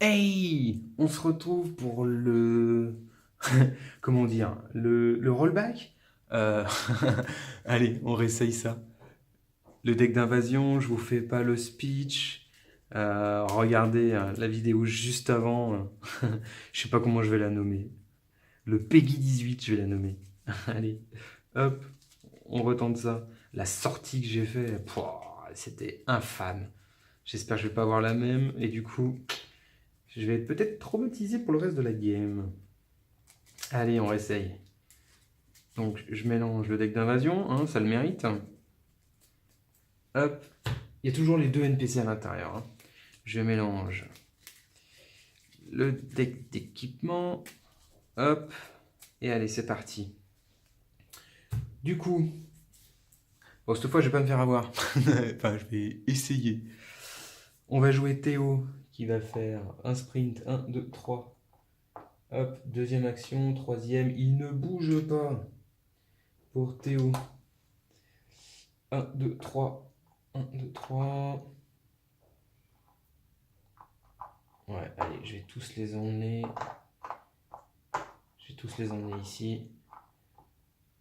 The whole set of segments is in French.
Hey! On se retrouve pour le... Comment dire? Le rollback? Euh, Allez, on réessaye ça. Le deck d'invasion, je vous fais pas le speech. Regardez la vidéo juste avant. Je sais pas comment je vais la nommer. Le Peggy 18, je vais la nommer. Allez, hop, on retente ça. La sortie que j'ai fait, pouah, c'était infâme. J'espère que je vais pas avoir la même. Et du coup, je vais être peut-être traumatisé pour le reste de la game. Allez, on réessaye. Donc, je mélange le deck d'invasion, hein, ça le mérite. Hop, il y a toujours les deux NPC à l'intérieur. Hein. Je mélange le deck d'équipement. Hop, et allez, c'est parti. Du coup, bon, cette fois, je vais pas me faire avoir. Enfin, je vais essayer. On va jouer Théo, qui va faire un sprint. 1, 2, 3. Hop, deuxième action, troisième. Il ne bouge pas. Pour Théo. 1, 2, 3. 1, 2, 3. Ouais, allez, je vais tous les emmener. Je vais tous les emmener ici.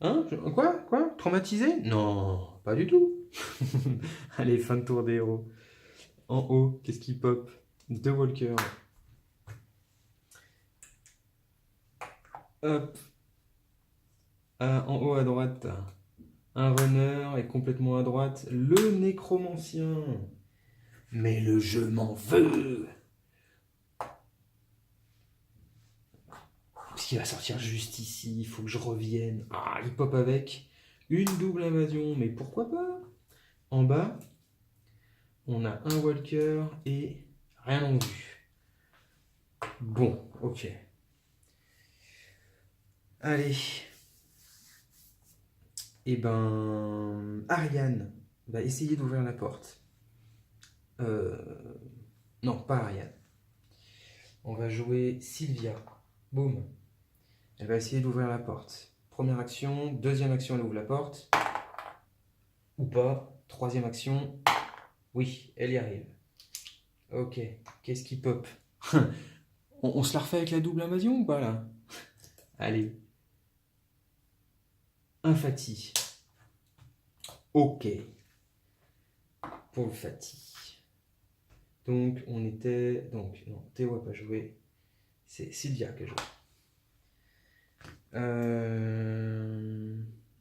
Hein? Quoi? Traumatisé? Non, pas du tout. Allez, fin de tour des héros. En haut, qu'est-ce qui pop? Deux walkers. Hop. En haut à droite, un runner et complètement à droite, le nécromancien. Mais le jeu m'en veut. Parce qu'il va sortir juste ici, il faut que je revienne. Ah, il pop avec une double invasion, mais pourquoi pas? En bas, on a un walker et rien en vue. Bon, ok. Allez. Eh ben, Ariane va essayer d'ouvrir la porte. Non, pas Ariane. On va jouer Sylvia. Boum. Elle va essayer d'ouvrir la porte. Première action, deuxième action, elle ouvre la porte. Ou pas. Troisième action. Oui, elle y arrive. Ok. Qu'est-ce qui pop? On se la refait avec la double invasion ou pas là? Allez. Un Fati. Ok. Pour le Fati. Donc on était. Donc non, Théo n'a pas joué. C'est Sylvia qui a joué.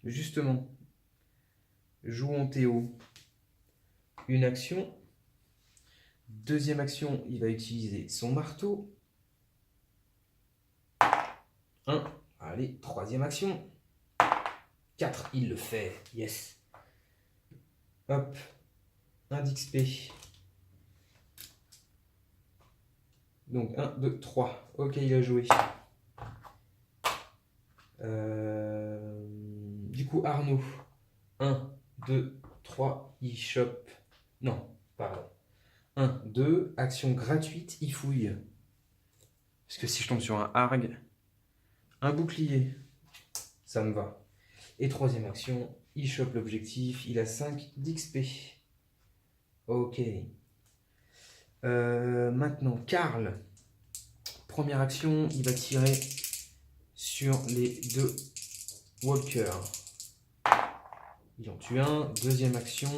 Justement, jouons Théo. Une action. Deuxième action, il va utiliser son marteau. 1. Allez, troisième action. 4. Il le fait. Yes. Hop. 1 d'XP. Donc 1, 2, 3. Ok, il a joué. Du coup, Arnaud. 1, 2, 3. Il chope. Non, pardon. 1, 2. Action gratuite, il fouille. Parce que si je tombe sur un harg, un bouclier, ça me va. Et troisième action, il chope l'objectif. Il a 5 d'XP. Ok. Maintenant, Karl. Première action, il va tirer sur les deux walkers. Il en tue un. Deuxième action,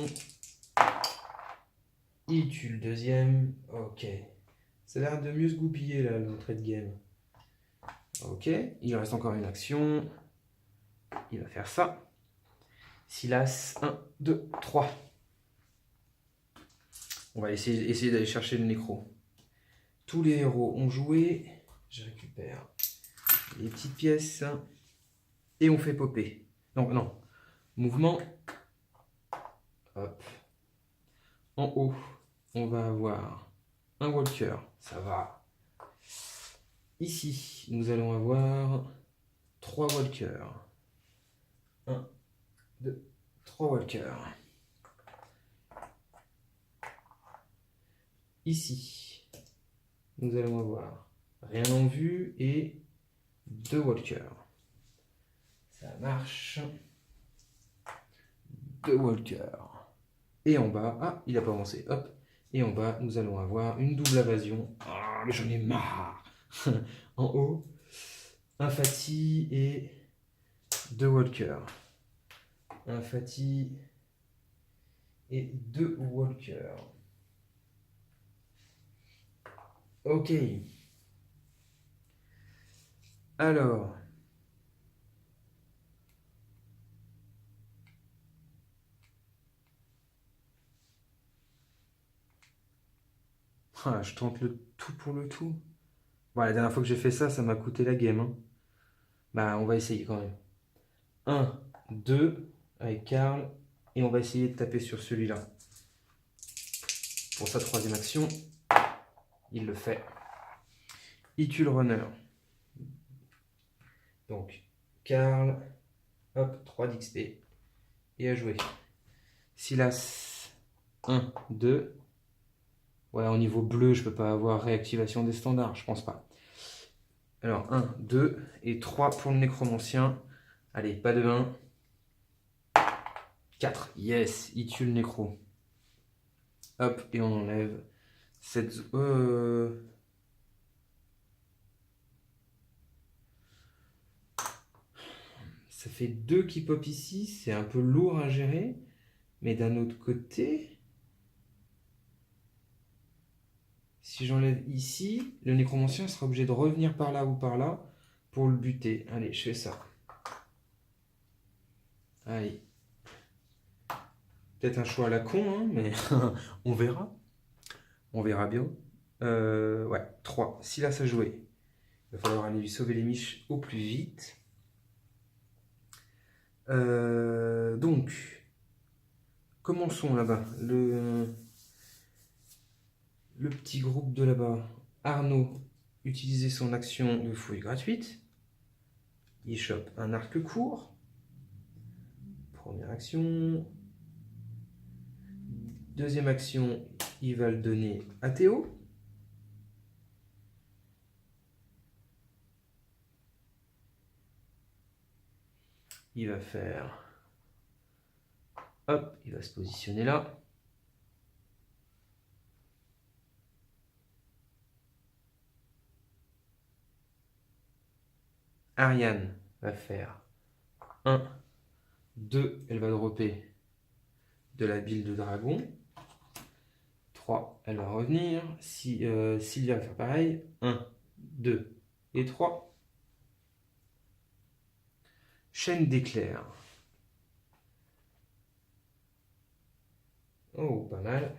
il tue le deuxième. Ok. Ça a l'air de mieux se goupiller là, l'entrée de game. Ok. Il reste encore une action. Il va faire ça. Silas, 1, 2, 3. On va essayer d'aller chercher le nécro. Tous les héros ont joué. Je récupère les petites pièces. Et on fait popper. Donc non. Mouvement. Hop. En haut, on va avoir un walker. Ça va. Ici, nous allons avoir 3 walkers. 1, 2, 3 walkers. Ici, nous allons avoir rien en vue et 2 walkers. Ça marche. 2 walkers. Et en bas, ah, il n'a pas avancé. Hop. Et en bas, nous allons avoir une double invasion. mais j'en ai marre. En haut, un Fati et deux Walker. Un Fati et deux Walker. Ok. Alors. Ah, je tente le tout pour le tout. Bon, la dernière fois que j'ai fait ça, ça m'a coûté la game, hein. Bah, on va essayer quand même. Un, 2, avec Karl. Et on va essayer de taper sur celui-là. Pour sa troisième action, il le fait. Il tue le runner. Donc, Karl, hop, 3 d'XP. Et à jouer. Silas, 1, 2. Ouais, au niveau bleu, je peux pas avoir réactivation des standards, je pense pas. Alors, 1, 2 et 3 pour le nécromancien. Allez, pas de 1. 4. Yes, il tue le nécro. Hop, et on enlève cette... Ça fait 2 qui pop ici, c'est un peu lourd à gérer. Mais d'un autre côté... Si j'enlève ici, le nécromancien sera obligé de revenir par là ou par là pour le buter. Allez, je fais ça. Allez. Peut-être un choix à la con, hein, mais on verra. On verra bien. Ouais, 3. Si là ça jouait, il va falloir aller lui sauver les miches au plus vite. Donc, commençons là-bas. Le petit groupe de là-bas. Arnaud, utiliser son action de fouille gratuite. Il chope un arc court. Première action. Deuxième action, il va le donner à Théo. Il va faire... Hop, il va se positionner là. Ariane va faire 1, 2, elle va dropper de la bile de dragon. 3, elle va revenir. Sylvia va faire pareil. 1, 2 et 3. Chaîne d'éclairs. Oh, pas mal.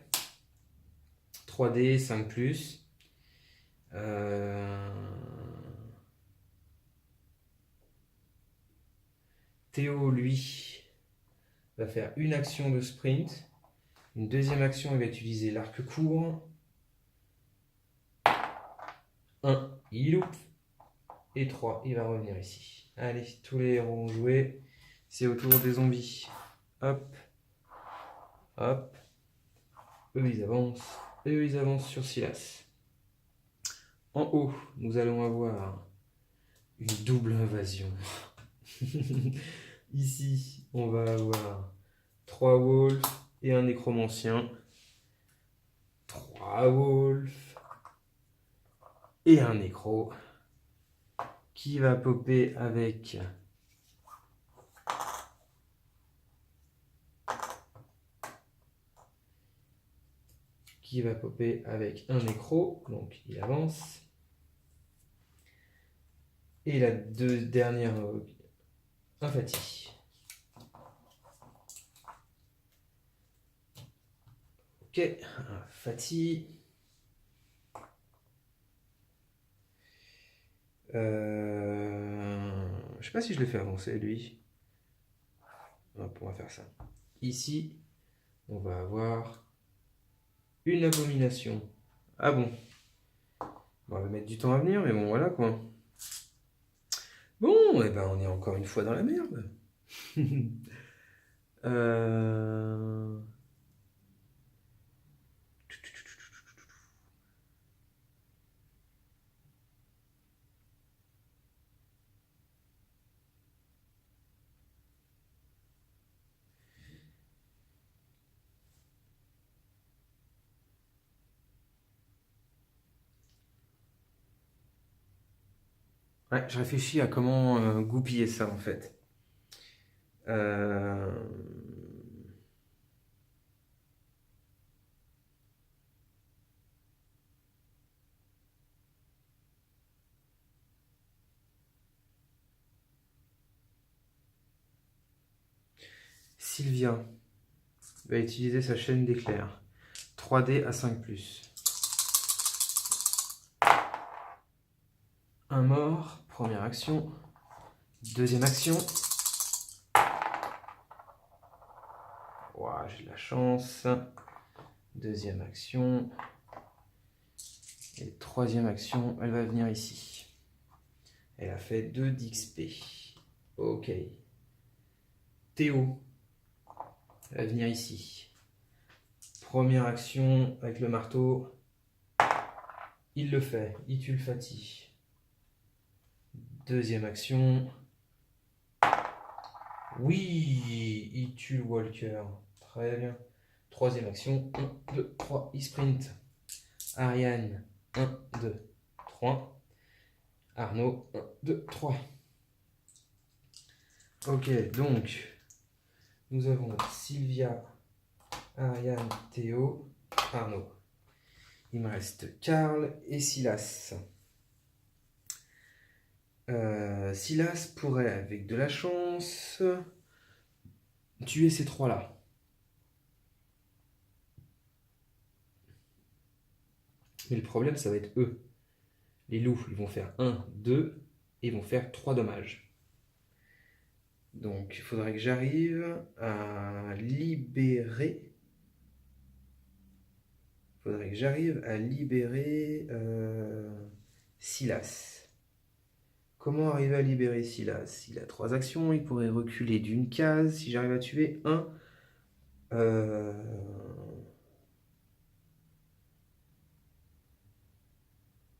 3D, 5+. Théo, lui, va faire une action de sprint. Une deuxième action, il va utiliser l'arc court. 1, il loupe. Et 3, il va revenir ici. Allez, tous les héros ont joué. C'est au tour des zombies. Hop. Hop. Eux, ils avancent. Eux, ils avancent sur Silas. En haut, nous allons avoir une double invasion. Ici, on va avoir 3 wolves et un nécromancien. 3 wolves et un nécro qui va popper avec un nécro, donc il avance. Et la dernière, un Fati. Ok, un Fati. Je sais pas si je l'ai fait avancer lui. Hop, on va faire ça. Ici, on va avoir une abomination. Ah bon. Bon, on va mettre du temps à venir, mais bon, voilà quoi. Bon, et ben on est encore une fois dans la merde. euh... Ouais, je réfléchis à comment goupiller ça en fait. Euh, Sylvia va utiliser sa chaîne d'éclairs. 3D à 5+. Un mort, première action. Deuxième action. Ouah, j'ai de la chance. Deuxième action. Et troisième action, elle va venir ici. Elle a fait 2 d'XP. Ok. Théo, elle va venir ici. Première action avec le marteau. Il le fait, il tue le Fatih. Deuxième action. Oui, il tue le Walker. Très bien. Troisième action. 1, 2, 3, il sprint. Ariane, 1, 2, 3. Arnaud, 1, 2, 3. Ok, donc, nous avons Sylvia, Ariane, Théo, Arnaud. Il me reste Karl et Silas. Silas pourrait, avec de la chance, tuer ces trois-là. Mais le problème, ça va être eux. Les loups, ils vont faire 1, 2, et ils vont faire 3 dommages. Donc, il faudrait que j'arrive à libérer... Silas. Comment arriver à libérer Silas? Il a 3 actions, il pourrait reculer d'une case. Si j'arrive à tuer un...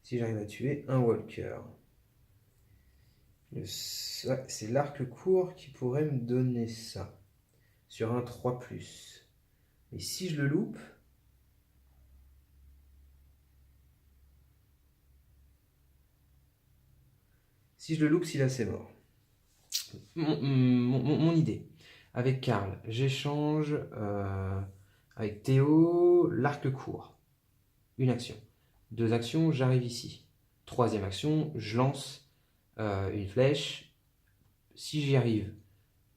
Si j'arrive à tuer un Walker. C'est l'arc court qui pourrait me donner ça. Sur un 3+. Mais si je le loupe... Si je le loupe, Silas est mort. Mon idée. Avec Karl, j'échange avec Théo l'arc court. Une action. 2 actions, j'arrive ici. Troisième action, je lance une flèche. Si j'y arrive,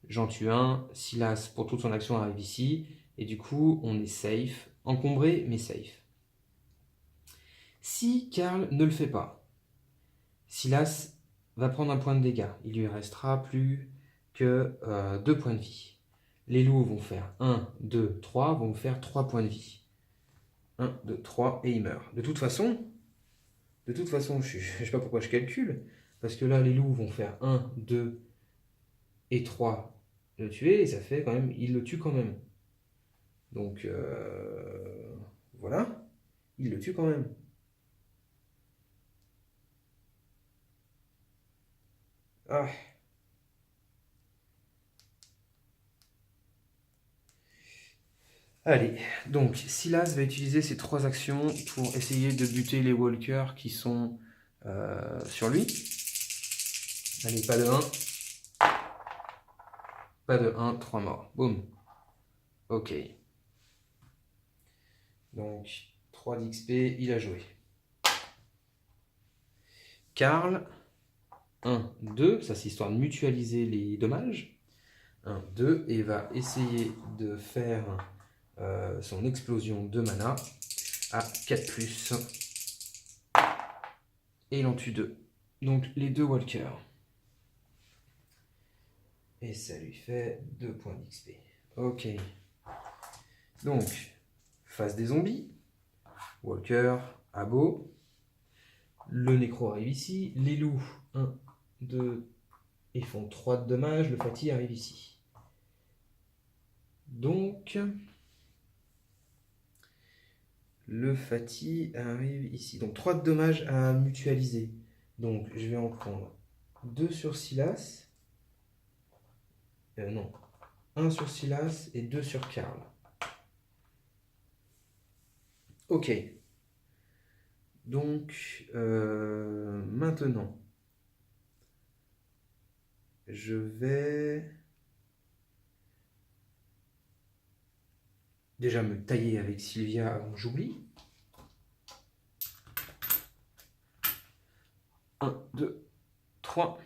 j'en tue un. Silas, pour toute son action, arrive ici. Et du coup, on est safe. Encombré, mais safe. Si Karl ne le fait pas, Silas va prendre un point de dégâts. Il lui restera plus que 2 points de vie. Les loups vont faire 1, 2, 3, vont faire 3 points de vie. 1, 2, 3, et il meurt. De toute façon, je ne sais pas pourquoi je calcule, parce que là, les loups vont faire 1, 2 et 3 le tuer, et ça fait quand même, il le tue quand même. Donc, voilà, il le tue quand même. Ah. Allez, donc Silas va utiliser ses 3 actions pour essayer de buter les walkers qui sont sur lui. Allez, pas de 1. Pas de 1, 3 morts. Boum. Ok. Donc, 3 d'XP, il a joué. Karl, 1, 2, ça c'est histoire de mutualiser les dommages. 1, 2, et va essayer de faire son explosion de mana à 4+. Et il en tue 2. Donc les 2 walkers. Et ça lui fait 2 points d'XP. Ok. Donc, phase des zombies. Walker, abo. Le nécro arrive ici. Les loups, 1, 2, et font 3 de dommages. Le Fatih arrive ici. Donc, le Fatih arrive ici. Donc 3 de dommages à mutualiser. Donc, je vais en prendre 2 sur Silas. Non. 1 sur Silas et 2 sur Karl. Ok. Donc, maintenant, je vais déjà me tailler avec Sylvia avant que j'oublie. 1, 2, 3.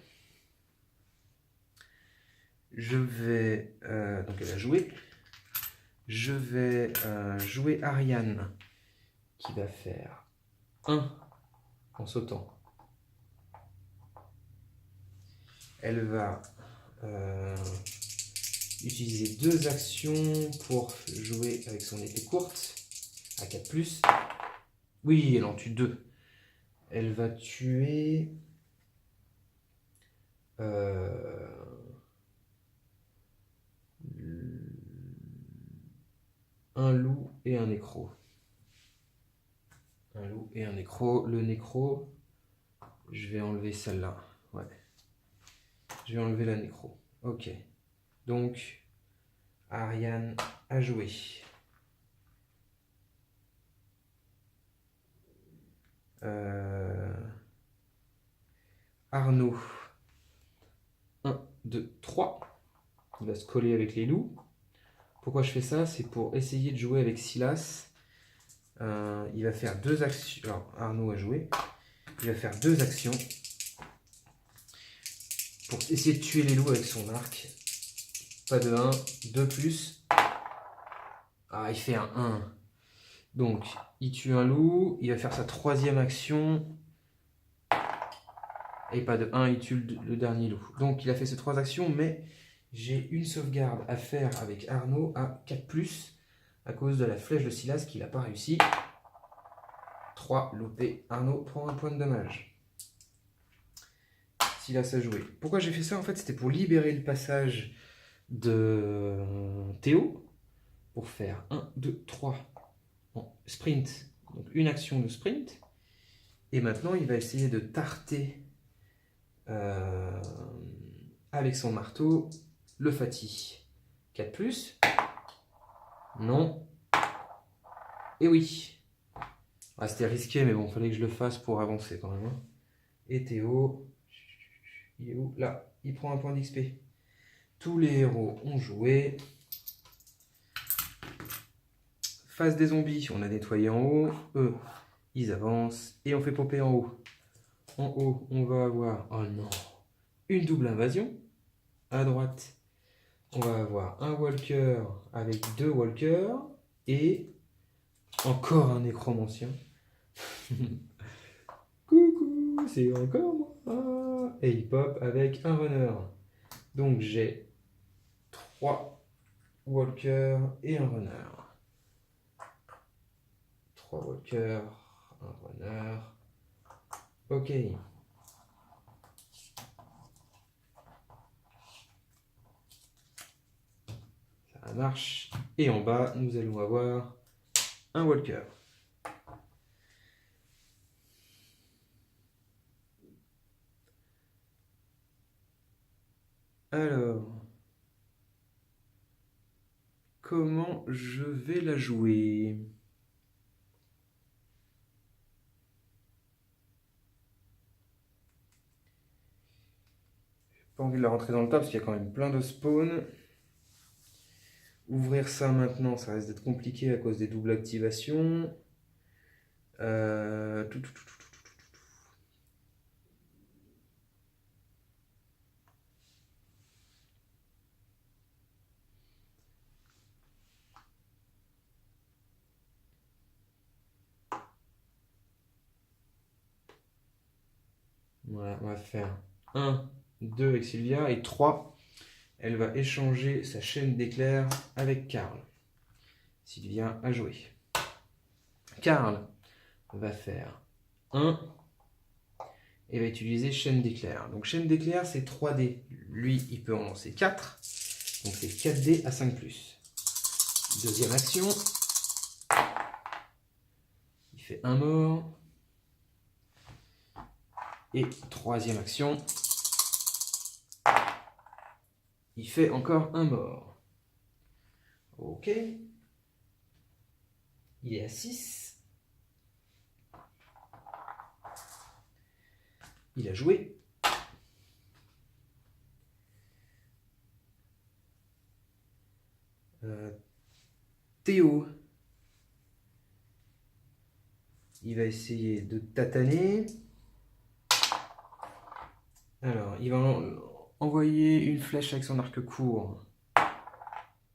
Je vais... donc elle a joué. Je vais jouer Ariane qui va faire 1 en sautant. Elle va utiliser 2 actions pour jouer avec son épée courte à 4+. Oui, elle en tue 2. Elle va tuer un loup et un nécro. Un loup et un nécro. Le nécro, je vais enlever celle-là. Ouais. Je vais enlever la nécro. Ok. Donc, Ariane a joué. Arnaud. 1, 2, 3. Il va se coller avec les loups. Pourquoi je fais ça? C'est pour essayer de jouer avec Silas. Il va faire 2 actions. Alors, Arnaud a joué. Il va faire 2 actions pour essayer de tuer les loups avec son arc. Pas de 1, 2+. Ah, il fait un 1. Donc, il tue un loup. Il va faire sa 3e action. Et pas de 1, il tue le dernier loup. Donc, il a fait ses 3 actions, mais j'ai une sauvegarde à faire avec Arnaud à 4+, à cause de la flèche de Silas qu'il n'a pas réussi. 3 loupé. Arnaud prend un point de dommage. Silas a joué. Pourquoi j'ai fait ça? En fait, c'était pour libérer le passage de Théo, pour faire 1, 2, 3 en sprint. Donc, une action de sprint. Et maintenant, il va essayer de tarter avec son marteau le Fatih. 4+. Non. Et oui. Ah, c'était risqué, mais bon, il fallait que je le fasse pour avancer quand même. Hein. Et Théo, il est où? Là, il prend un point d'XP. Tous les héros ont joué. Phase des zombies, on a nettoyé en haut. Eux, ils avancent. Et on fait popper en haut. En haut, on va avoir, oh non, une double invasion. À droite, on va avoir un walker avec 2 walkers. Et encore un nécromancien. Coucou, c'est encore moi. Et il pop avec un runner. Donc j'ai 3 walkers et un runner. 3 walkers, un runner. Ok. Ça marche. Et en bas, nous allons avoir un walker. Alors, comment je vais la jouer? J'ai pas envie de la rentrer dans le tas parce qu'il y a quand même plein de spawns. Ouvrir ça maintenant, ça risque d'être compliqué à cause des doubles activations. Voilà, on va faire 1, 2 avec Sylvia et 3. Elle va échanger sa chaîne d'éclairs avec Karl. Sylvia a joué. Karl va faire 1 et va utiliser chaîne d'éclairs. Donc chaîne d'éclairs, c'est 3D. Lui, il peut en lancer 4. Donc c'est 4D à 5+. Deuxième action. Il fait un mort. Et troisième action. Il fait encore un mort. Ok. Il est à 6. Il a joué. Théo. Il va essayer de tataner. Alors, il va envoyer une flèche avec son arc court.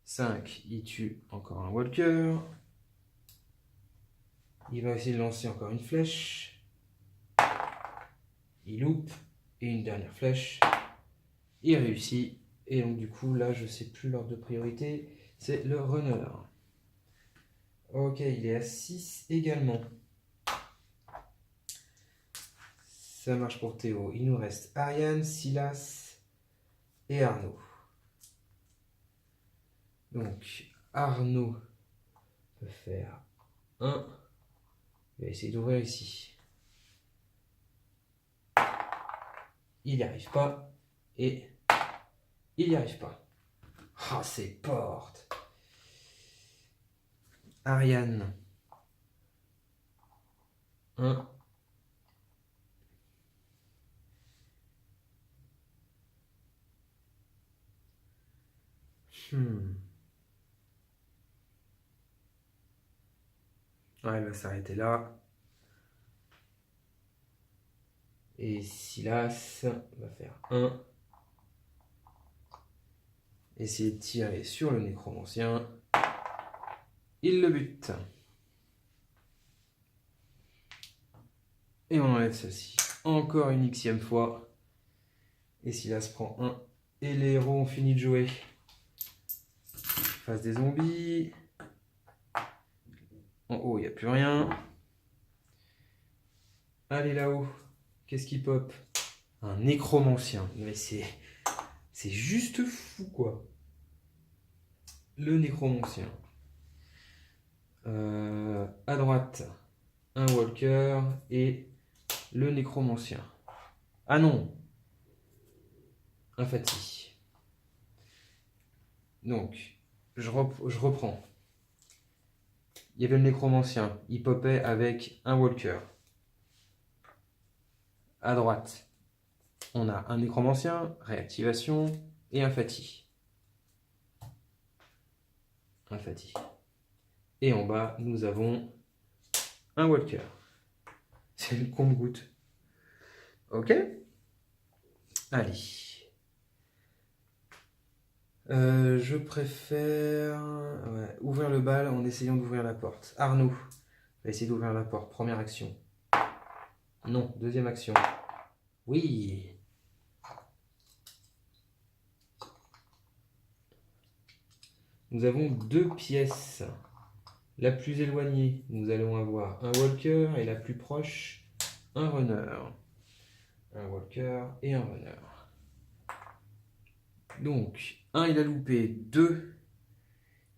5, il tue encore un walker. Il va essayer de lancer encore une flèche. Il loupe. Et une dernière flèche. Il réussit. Et donc du coup, là, je sais plus l'ordre de priorité. C'est le runner. Ok, il est à 6 également. Ça marche pour Théo. Il nous reste Ariane, Silas et Arnaud. Donc, Arnaud peut faire 1. Il va essayer d'ouvrir ici. Il n'y arrive pas. Et il n'y arrive pas. Ah, ces portes. Ariane. 1. Ouais, elle va s'arrêter là. Et Silas va faire 1. Essayer de tirer sur le nécromancien. Il le bute. Et on enlève celle-ci. Encore une xème fois. Et Silas prend 1. Et les héros ont fini de jouer. Face des zombies. En haut, il n'y a plus rien. Allez là-haut. Qu'est-ce qui pop? Un nécromancien. Mais c'est juste fou, quoi. Le nécromancien. À droite, un walker et le nécromancien. Ah non, un fati. Donc, je reprends. Il y avait le nécromancien. Il popait avec un walker. À droite, on a un nécromancien, réactivation et un fati. Un fati. Et en bas, nous avons un walker. C'est le compte-goutte. Ok? Allez. Je préfère ouvrir le bal en essayant d'ouvrir la porte. Arnaud va essayer d'ouvrir la porte. Première action. Non, deuxième action. Oui. Nous avons 2 pièces. La plus éloignée, nous allons avoir un walker et la plus proche, un runner. Un walker et un runner. Donc, 1, il a loupé. 2,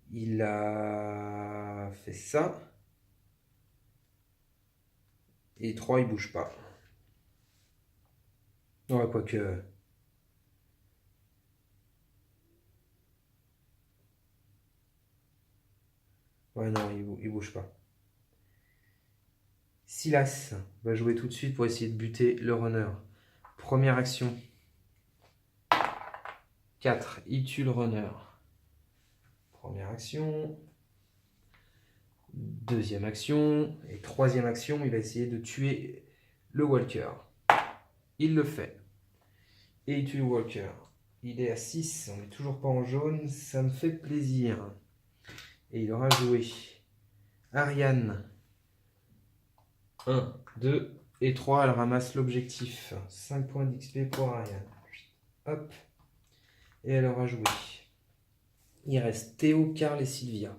il a fait ça. Et 3, il bouge pas. Ouais, quoique... Ouais, non, il bouge pas. Silas va jouer tout de suite pour essayer de buter le runner. Première action. 4, il tue le runner. Première action. Deuxième action. Et troisième action, il va essayer de tuer le walker. Il le fait. Et il tue le walker. Il est à 6, on n'est toujours pas en jaune, ça me fait plaisir. Et il aura joué Ariane. 1, 2 et 3, elle ramasse l'objectif. 5 points d'XP pour Ariane. Hop. Et elle aura joué. Il reste Théo, Karl et Sylvia.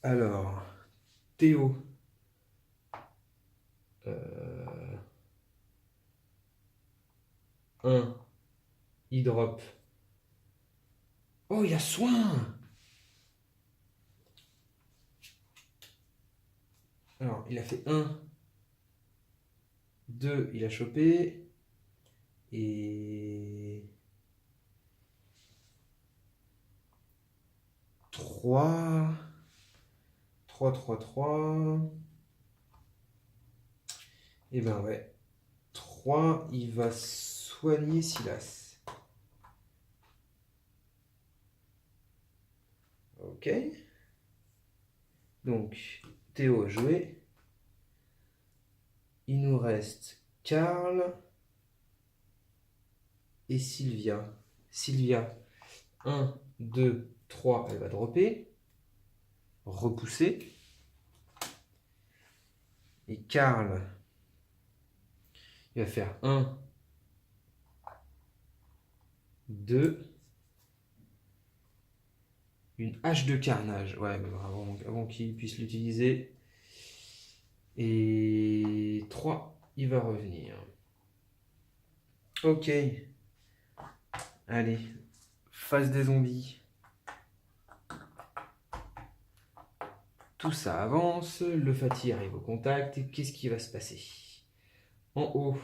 Alors, Théo. Il drop. Oh, il a soin! Alors, il a fait 1, 2, il a chopé. Et 3, 3, 3, 3. Et ben ouais. 3, il va soigner Silas. Ok. Ok. Donc, Théo a joué. Il nous reste Karl et Sylvia. Sylvia, 1, 2, 3, elle va dropper. Repousser. Et Karl, il va faire 1, 2, une hache de carnage. Ouais, mais avant qu'il puisse l'utiliser. Et 3, il va revenir. Ok. Allez, phase des zombies. Tout ça avance, le Fatih arrive au contact. Qu'est-ce qui va se passer? En haut,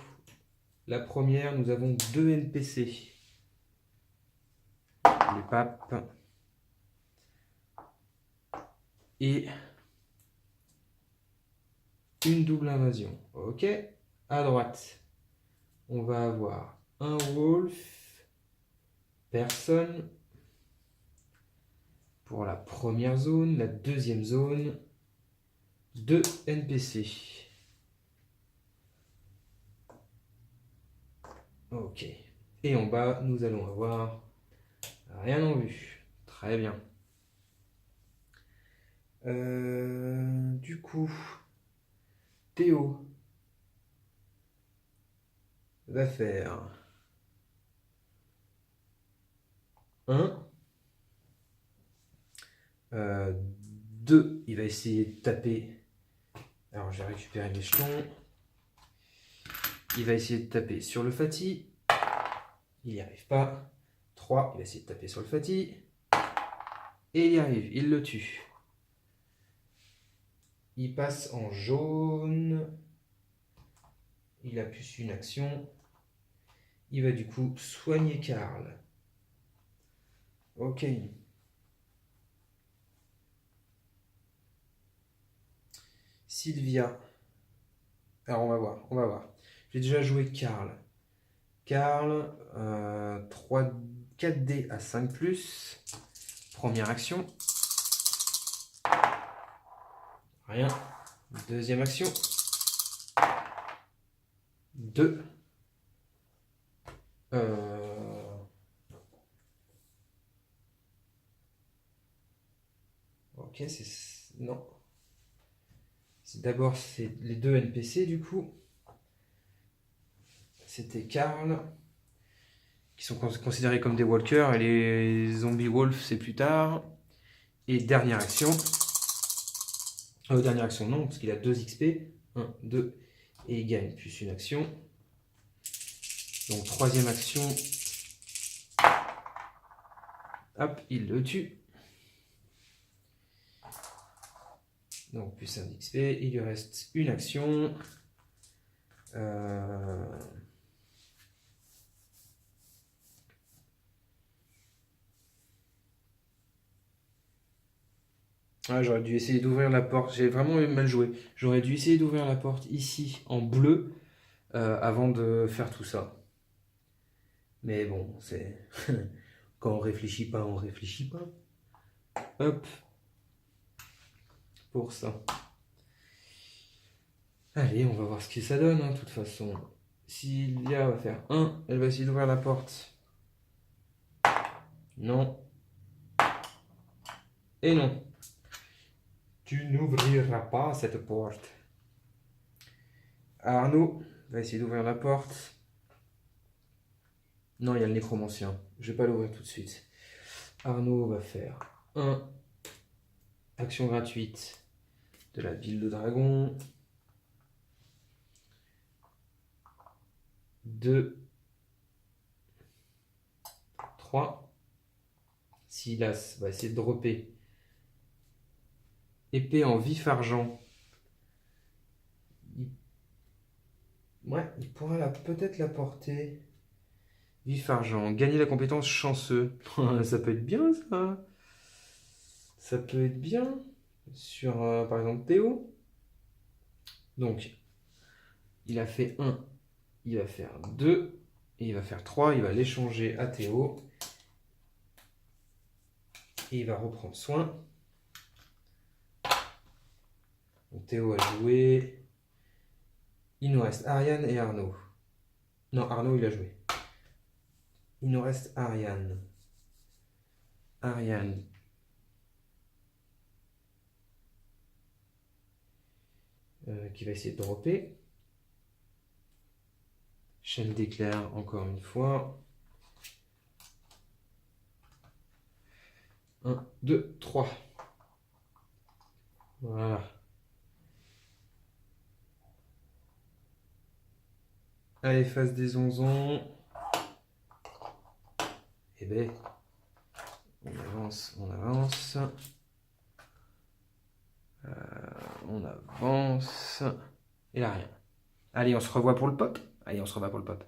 la première, nous avons 2 NPC. Les papes. Et une double invasion. Ok. À droite, on va avoir un wolf, personne. Pour la première zone, la deuxième zone, 2 NPC. Ok. Et en bas, nous allons avoir rien en vue. Très bien. Du coup, Théo va faire 1, 2, il va essayer de taper. Alors, j'ai récupéré mes jetons. Il va essayer de taper sur le Fatih. Il n'y arrive pas. 3, il va essayer de taper sur le Fatih. Et il y arrive, il le tue. Il passe en jaune. Il a plus une action. Il va du coup soigner Karl. Ok. Sylvia. Alors on va voir. J'ai déjà joué Karl. Karl, 4D à 5+. Première action. Rien. Deuxième action. 2. Ok, c'est... Non. D'abord, c'est les 2 NPC du coup. C'était Karl, qui sont considérés comme des walkers, et les zombies wolves, c'est plus tard. Et dernière action. Dernière action, non, parce qu'il a 2 XP. 1, 2. Et il gagne plus une action. Donc, troisième action. Hop, il le tue. Donc, plus 1 XP. Il lui reste une action. Ah, j'aurais dû essayer d'ouvrir la porte. J'ai vraiment mal joué. J'aurais dû essayer d'ouvrir la porte ici en bleu avant de faire tout ça. Mais bon, c'est... Quand on réfléchit pas, on réfléchit pas. Hop. Pour ça. Allez, on va voir ce que ça donne, de toute façon. Sylvia va faire 1. Elle va essayer d'ouvrir la porte. Non. Et non. Tu n'ouvriras pas cette porte. Arnaud va essayer d'ouvrir la porte. Non, il y a le nécromancien. Je vais pas l'ouvrir tout de suite. Arnaud va faire 1. Action gratuite de la ville de dragon. 2. 3. Silas va essayer de dropper épée en vif argent. Ouais, il pourra peut-être la porter. Vif argent. Gagner la compétence chanceux. Ça peut être bien, ça. Ça peut être bien. Sur, par exemple, Théo. Donc, il a fait 1. Il va faire 2. Et il va faire 3. Il va l'échanger à Théo. Et il va reprendre soin. Donc, Théo a joué. Il nous reste Ariane et Arnaud. Non, Arnaud, il a joué. Il nous reste Ariane. Ariane. Qui va essayer de dropper. Chaîne d'éclair, encore une fois. 1, 2, 3. Voilà. Allez, face des onzons. Eh ben, on avance, on avance. On avance. Et là, rien. Allez, on se revoit pour le pop. Allez, on se revoit pour le pop.